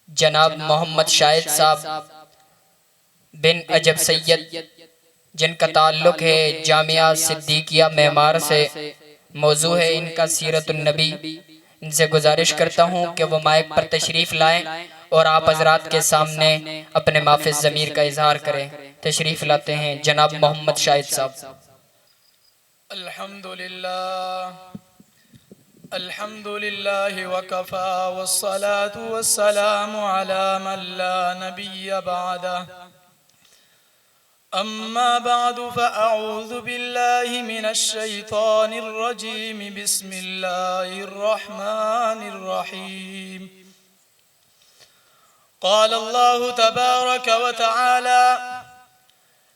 جناب محمد شاہد صاحب بن عجب سید، جن کا تعلق ہے جامعہ صدیقیہ معمار سے، موضوع ہے ان کا سیرت النبی۔ ان سے گزارش کرتا ہوں کہ وہ مائک پر تشریف لائیں اور آپ حضرات کے سامنے اپنے مافز ضمیر کا اظہار کریں۔ تشریف لاتے ہیں جناب محمد شاہد صاحب۔ الحمدللہ وکفا والصلاة والسلام علی من لا نبی بعدہ، اما بعد فاعوذ باللہ من الشیطان الرجیم، بسم اللہ الرحمن الرحیم۔ قال اللہ تبارک وتعالی: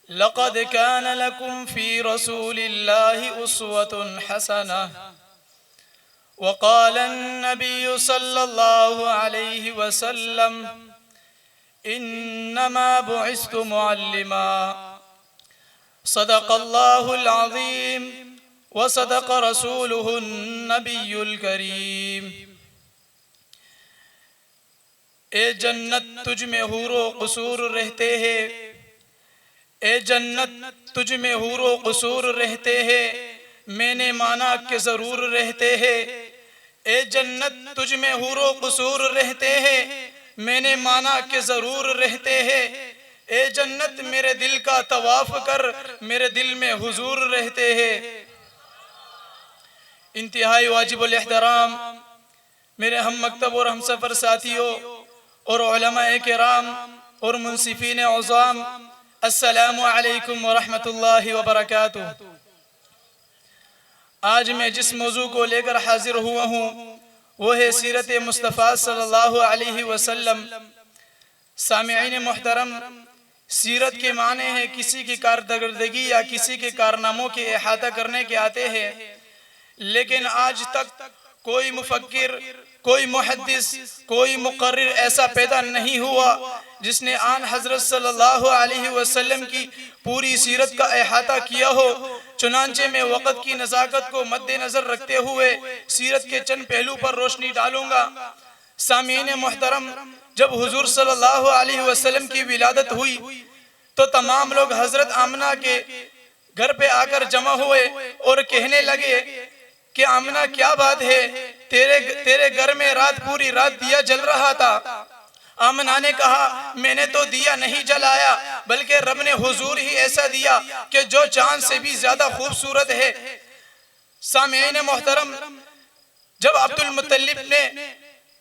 لقد كان لكم في رسول الله أسوة حسنة. وقال النبي صلى الله عليه وسلم: إنما بعثت معلما. صدق الله العظيم وصدق رسوله النبي الكريم۔ اے جنت تجھ میں حور و قصور رہتے ہیں، اے جنت تجھ میں حور و قصور رہتے ہیں، میں نے مانا کہ ضرور رہتے ہیں۔ اے جنت تجھ میں حور و قصور رہتے ہیں، میں نے مانا کہ ضرور رہتے ہیں۔ اے جنت میرے دل کا طواف کر، میرے دل میں حضور رہتے ہیں۔ انتہائی واجب الاحترام میرے ہم مکتب اور ہم سفر ساتھیوں اور علماء کرام اور منصفین عظام، السلام علیکم ورحمۃ اللہ وبرکاتہ۔ آج میں جس موضوع کو لے کر حاضر ہوا ہوں وہ ہے سیرت مصطفیٰ صلی اللہ علیہ وسلم۔ سامعین محترم، سیرت کے معنی ہے کسی کی کارکردگی یا کسی کے کارناموں کے احاطہ کرنے کے آتے ہیں، لیکن آج تک کوئی مفکر، کوئی محدث، کوئی مقرر ایسا پیدا نہیں ہوا جس نے آن حضرت صلی اللہ علیہ وسلم کی پوری سیرت کا احاطہ کیا ہو۔ چنانچہ میں وقت کی نزاکت کو مد نظر رکھتے ہوئے سیرت کے چند پہلو پر روشنی ڈالوں گا۔ سامعین محترم، جب حضور صلی اللہ علیہ وسلم کی ولادت ہوئی تو تمام لوگ حضرت آمنہ کے گھر پہ آ کر جمع ہوئے اور کہنے لگے کہ آمنہ کیا بات ہے، تیرے گھر میں پوری رات دیا جل رہا تھا۔ آمنہ نے کہا میں نے تو دیا نہیں جلایا، بلکہ رب نے حضور ہی ایسا دیا کہ جو چاند سے بھی زیادہ خوبصورت ہے۔ سامعین محترم، جب عبد المطلب نے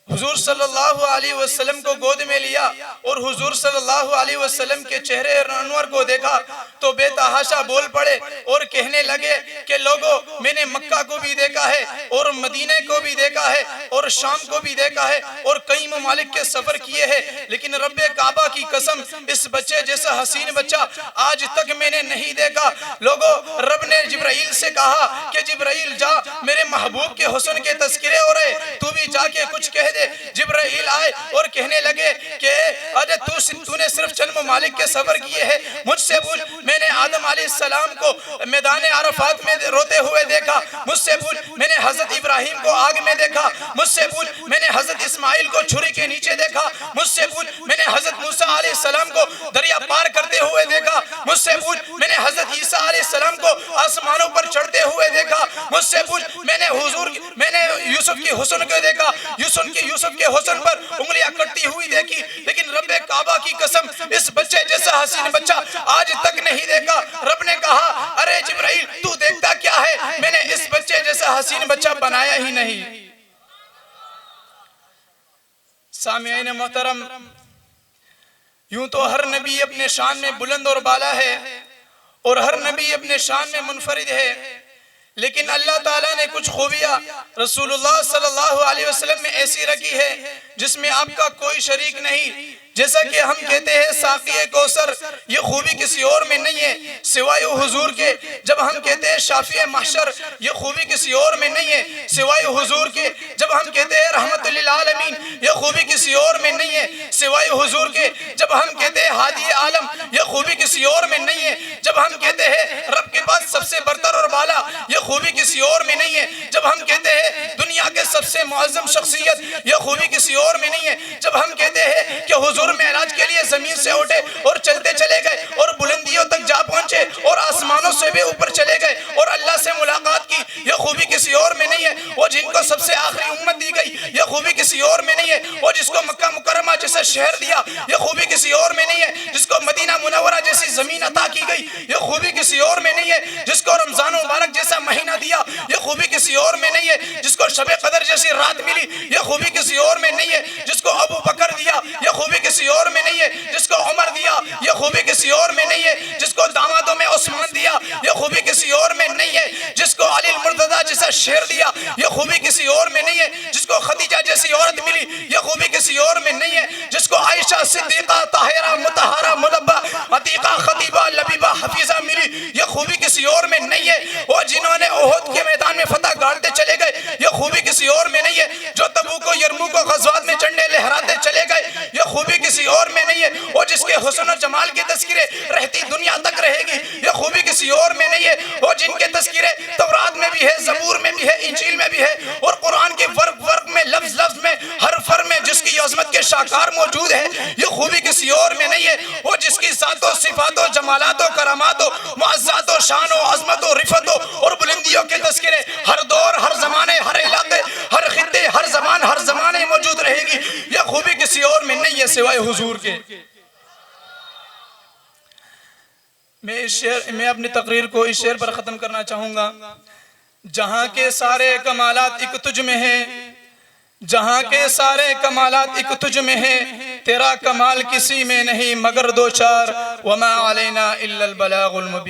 حضور صلی اللہ علیہ وسلم کو گود میں لیا اور حضور صلی اللہ علیہ وسلم کے چہرے انور کو دیکھا تو بے تحاشا بول پڑے اور کہنے لگے کہ لوگوں، میں نے مکہ کو بھی دیکھا ہے اور مدینہ کو بھی دیکھا ہے اور شام کو بھی دیکھا ہے اور کئی ممالک کے سفر کیے ہیں، لیکن رب کعبہ کی قسم اس بچے جیسا حسین بچہ آج تک میں نے نہیں دیکھا۔ لوگوں، رب نے جبرائیل سے کہا کہ جبرائیل جا، میرے محبوب کے حسن کے تذکرے ہو رہے، تو بھی جا کے کچھ کہہ دے۔ جبرائیل آئے اور کہنے لگے کہ ارے تو نے صرف چند ممالک کے سفر کیے ہیں، مجھ سے پوچھ، میں نے آدم علیہ السلام کو میدان عرفات میں روتے ہوئے دیکھا، مجھ سے پوچھ میں نے حضرت ابراہیم کو آگ میں دیکھا، مجھ سے پوچھ میں نے حضرت اسماعیل کو چھری کے نیچے دیکھا، مجھ سے پوچھ میں نے حضرت موسیٰ علیہ السلام کو دریا پار کرتے ہوئے دیکھا، مجھ سے پوچھ میں نے حضرت عیسیٰ علیہ السلام کو آسمانوں پر چڑھتے ہوئے دیکھا، مجھ سے پوچھ میں نے یوسف کی حسن کو دیکھا، یوسف کے حسن پر انگلیاں کٹتی ہوئی دیکھی، لیکن رب کعبہ کی قسم اس بچے جیسا حسین بچہ آج تک نہیں دیکھا۔ رب نے کہا ارے جبرائیل تو دیکھتا کیا ہے، میں نے اس بچے جیسا حسین بچہ بنایا ہی نہیں۔ سامعین محترم، یوں تو ہر نبی اپنے شان میں بلند اور بالا ہے اور ہر نبی اپنے شان میں منفرد ہے، لیکن اللہ تعالیٰ نے کچھ خوبیاں رسول اللہ صلی اللہ علیہ وسلم میں ایسی رکھی ہے جس میں آپ کا کوئی شریک نہیں۔ جیسا کہ ہم کہتے ہیں ساقی کوثر، یہ خوبی کسی اور میں نہیں ہے سوائے حضور کے۔ جب ہم کہتے ہیں شافی محشر، یہ خوبی کسی اور میں نہیں ہے سوائے حضور کے۔ جب ہم کہتے ہیں رحمت للعالمین، یہ خوبی کسی اور میں نہیں ہے سوائے حضور کے. جب ہم کہتے ہیں ہادی عالم یہ خوبی کسی اور میں نہیں ہے. جب ہم کہتے ہیں رب کے پاس سب سے برتر اور بالا یہ خوبی کسی اور میں نہیں ہے. جب ہم کہتے ہیں دنیا کے سب سے معظم شخصیت یہ خوبی کسی اور میں نہیں ہے. جب ہم کہتے ہیں کہ حضور معراج کے لیے زمین سے اٹھے اور چلتے چلے گئے اور بلندیوں تک جا پہنچے اور آسمانوں سے بھی اوپر چلے گئے اور اللہ سے ملاقات کی یہ خوبی کسی اور میں نہیں ہے. وہ جن کو سب سے آخری امت دی گئی یہ خوبی کسی اور میں نہیں ہے. وہ جس کو مکہ مکرمہ جیسا شہر دیا یہ خوبی کسی اور میں نہیں ہے. جس کو مدینہ منورہ جیسی زمین عطا کی گئی یہ خوبی کسی اور میں نہیں ہے. جس کو رمضان مبارک جیسا مہینہ دیا یہ خوبی کسی اور میں نہیں ہے. جس کو شب قدر جیسی رات ملی یہ خوبی کسی اور میں نہیں ہے. جس کو ابو بکر دیا یہ خوبی کسی اور میں نہیں ہے. جس کو عمر دیا یہ خوبی کسی اور میں نہیں ہے. جس کو دامادوں میں عثمان دیا یہ خوبی کسی اور میں نہیں ہے. جس کو علی المرتضیٰ جیسا شیر دیا یہ خوبی کسی اور میں نہیں ہے. جس کو خدیجہ جیسی عورت ملی یہ خوبی کسی اور میں نہیں ہے. جس کو عائشہ صدیقہ طاہرہ مطہرہ ملبہ عتیقہ خطیبہ لبیبہ حفیظہ ملی یہ خوبی کسی اور میں نہیں ہے. وہ جنہوں نے احد کے میدان میں فتح گاڑتے چلے گئے یہ خوبی کسی اور میں نہیں ہے. جو تبوک و یرموک و غزوات میں جھنڈے لہراتے چلے گئے یہ خوبی کسی اور میں نہیں ہے. وہ جس کے حسن و جمال کی تذکرے رہتی دنیا تک رہے گی یہ خوبی کسی اور میں نہیں ہے. وہ جن کے تذکرے تورات میں بھی ہے زبور میں بھی ہے انجیل میں بھی ہے اور قرآن کے ورق ورق میں لفظ لفظ میں حرف حرف میں جس کی عظمت کے شاکار موجود ہے یہ خوبی کسی اور میں نہیں ہے. وہ جس کی ذات و صفات و جمالات و کرامات و معزات و شان و عظمت و رفت اور بلندیوں کے تذکرے ہر دور ہر زمانے ہر علاقے ہر خطے ہر زمان ہر زمانے موجود رہے گی یہ خوبی کسی اور میں نہیں ہے سوائے حضور کے. میں اپنی تقریر کو اس شعر پر ختم کرنا چاہوں گا. جہاں کے سارے کمالات ایک تجھ میں ہیں جہاں کے سارے کمالات ایک تجھ میں ہیں تیرا کمال کسی میں نہیں مگر دو چار وما علینا الا البلاغ المبین.